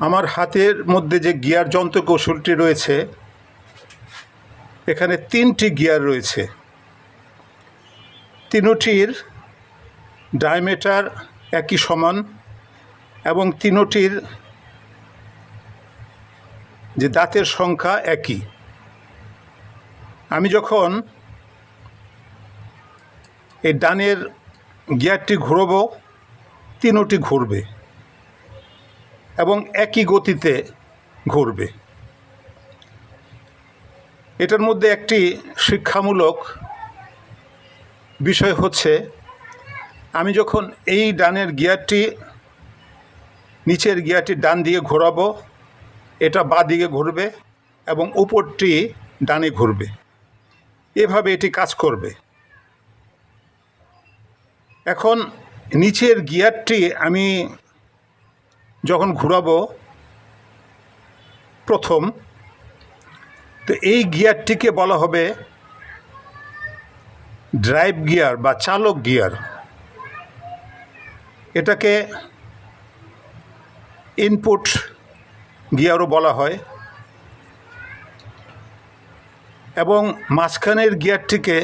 আমার হাতের মধ্যে যে গিয়ার যন্ত্র কৌশলটি রয়েছে, এখানে 3টি গিয়ার রয়েছে। তিনটির ডায়ামিটার একই সমান এবং তিনটির যে দাঁতের সংখ্যা একই। আমি যখন এই ডানের গিয়ারটি ঘুরব, তিনটি ঘুরবে এবং একই গতিতে ঘুরবে। এটার মধ্যে একটি শিক্ষামূলক বিষয় হচ্ছে, আমি যখন এই ডানের গিয়ারটি নিচের গিয়ারটি ডান দিকে ঘোরাবো, এটা বাঁ দিকে ঘুরবে এবং উপরটি ডানে ঘুরবে। এভাবে এটি কাজ করবে। এখন নিচের গিয়ারটি আমি যখন ঘুরাবো প্রথম, তো এই গিয়ারটিকে বলা হবে ড্রাইভ গিয়ার বা চালক গিয়ার। এটাকে ইনপুট গিয়ারও বলা হয় এবং মাঝখানের গিয়ারটিকে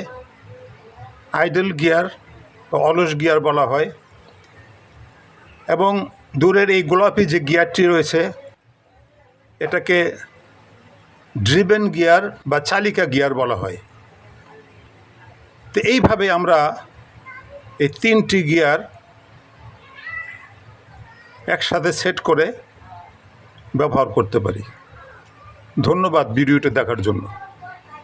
আইডল গিয়ার বা অলস গিয়ার বলা হয় এবং দূরের এই গোলাপি যে গিয়ারটি রয়েছে, এটাকে ড্রিভেন গিয়ার বা চালিকা গিয়ার বলা হয়। তো এইভাবে আমরা এই 3টি গিয়ার একসাথে সেট করে ব্যবহার করতে পারি। ধন্যবাদ ভিডিওটি দেখার জন্য।